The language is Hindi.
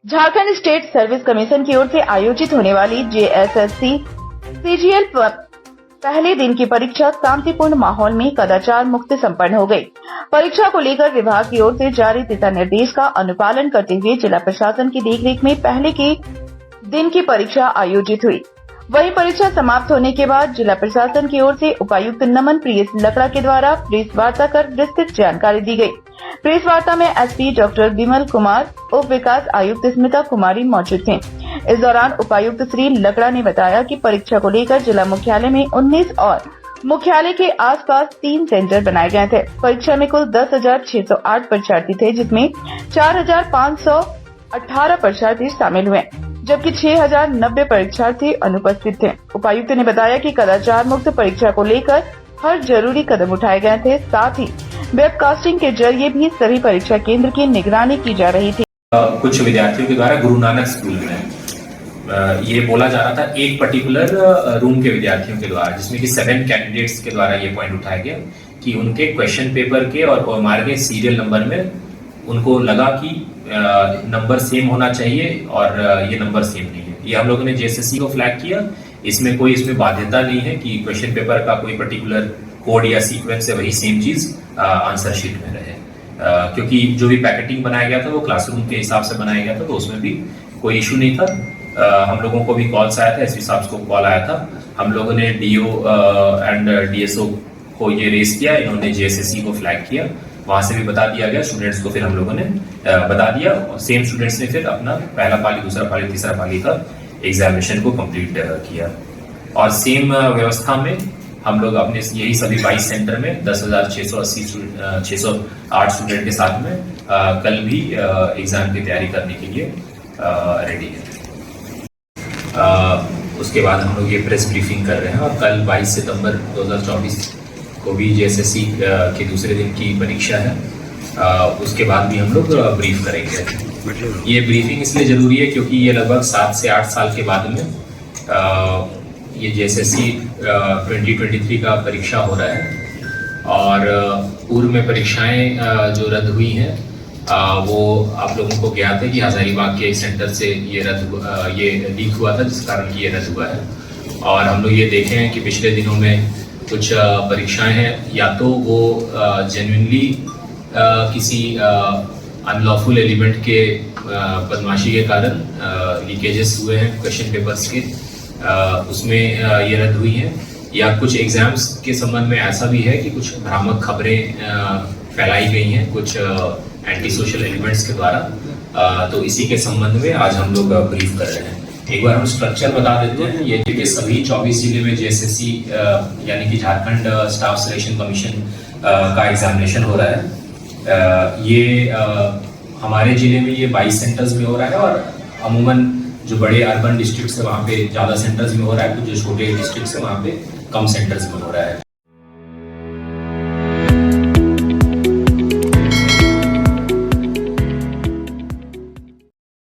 झारखंड स्टेट सर्विस कमीशन की ओर से आयोजित होने वाली जेएसएससी सीजीएल पहले दिन की परीक्षा शांतिपूर्ण माहौल में कदाचार मुक्त संपन्न हो गई। परीक्षा को लेकर विभाग की ओर से जारी दिशा निर्देश का अनुपालन करते हुए जिला प्रशासन की देखरेख में पहले के दिन की परीक्षा आयोजित हुई। वहीं परीक्षा समाप्त होने के बाद जिला प्रशासन की ओर से उपायुक्त नमन प्रिय लकड़ा के द्वारा प्रेस वार्ता कर विस्तृत जानकारी दी गई। प्रेस वार्ता में एसपी डॉक्टर विमल कुमार, उप विकास आयुक्त स्मिता कुमारी मौजूद थे। इस दौरान उपायुक्त श्री लकड़ा ने बताया कि परीक्षा को लेकर जिला मुख्यालय में 19 और मुख्यालय के आसपास 3 सेंटर बनाए गए थे। परीक्षा में कुल 10,608 परीक्षार्थी थे, जिसमें 4,518 परीक्षार्थी शामिल हुए, जबकि 6,090 परीक्षार्थी अनुपस्थित थे। उपायुक्त ने बताया कि कदाचार मुक्त परीक्षा को लेकर हर जरूरी कदम उठाए गए थे। साथ ही वेबकास्टिंग के जरिए भी सभी परीक्षा केंद्र की निगरानी की जा रही थी। कुछ विद्यार्थियों के द्वारा गुरु नानक स्कूल में ये बोला जा रहा था, एक पर्टिकुलर रूम के विद्यार्थियों के द्वारा, जिसमें कि 7 कैंडिडेट्स के द्वारा ये पॉइंट उठाया गया कि उनके क्वेश्चन पेपर के और ओएमआर के सीरियल नंबर में उनको लगा कि नंबर सेम होना चाहिए और ये नंबर सेम नहीं है। ये हम लोगों ने जेएसएससी को फ्लैग किया। इसमें बाध्यता नहीं है कि क्वेश्चन पेपर का कोई पर्टिकुलर कोड या सीक्वेंस है वही सेम चीज आंसर शीट में रहे, क्योंकि जो भी पैकेटिंग बनाया गया था वो क्लासरूम के हिसाब से बनाया गया था, तो उसमें भी कोई इशू नहीं था। हम लोगों को भी कॉल्स आया था, एसपी साहब को कॉल आया था। हम लोगों ने डीओ एंड डीएसओ को ये रेस किया, इन्होंने जेएसएससी को फ्लैग किया, वहां से भी बता दिया गया स्टूडेंट्स को। फिर हम लोगों ने बता दिया, सेम स्टूडेंट्स ने फिर अपना पहला पाली, दूसरा पाली, तीसरा पाली का एग्जामिनेशन को कंप्लीट किया। और सेम व्यवस्था में हम लोग अपने यही सभी 22 सेंटर में 10,608 स्टूडेंट के साथ में कल भी एग्जाम की तैयारी करने के लिए रेडी है। उसके बाद हम लोग ये प्रेस ब्रीफिंग कर रहे हैं और कल 22 सितंबर 2024 को भी जेएसएससी के दूसरे दिन की परीक्षा है। उसके बाद भी हम लोग ब्रीफ करेंगे। ये ब्रीफिंग इसलिए जरूरी है क्योंकि ये लगभग 7 से 8 साल के बाद में ये जेएसएससी 2023 का परीक्षा हो रहा है। और पूर्व में परीक्षाएं जो रद्द हुई हैं वो आप लोगों को ज्ञात है कि हजारीबाग के सेंटर से ये लीक हुआ था, जिस कारण कि ये रद्द हुआ है। और हम लोग ये देखे हैं कि पिछले दिनों में कुछ परीक्षाएं हैं, या तो वो जेन्युइनली किसी अनलॉफुल एलिमेंट के बदमाशी के कारण लीकेजेस हुए हैं क्वेश्चन पेपर्स के, उसमें ये रद्द हुई है, या कुछ एग्जाम्स के संबंध में ऐसा भी है कि कुछ भ्रामक खबरें फैलाई गई हैं कुछ एंटी सोशल एलिमेंट्स के द्वारा। तो इसी के संबंध में आज हम लोग ब्रीफ कर रहे हैं। एक बार हम स्ट्रक्चर बता देते हैं। ये कि सभी 24 जिले में जेएसएससी यानी कि झारखंड स्टाफ सिलेक्शन कमीशन का एग्जामिनेशन हो रहा है। ये हमारे जिले में ये 22 सेंटर्स में हो रहा है, और अमूमन जो बड़े अर्बन डिस्ट्रिक्ट्स है वहाँ पे ज़्यादा सेंटर्स में हो रहा है, कुछ जो छोटे डिस्ट्रिक्ट्स है वहाँ पे कम सेंटर्स में हो रहा है।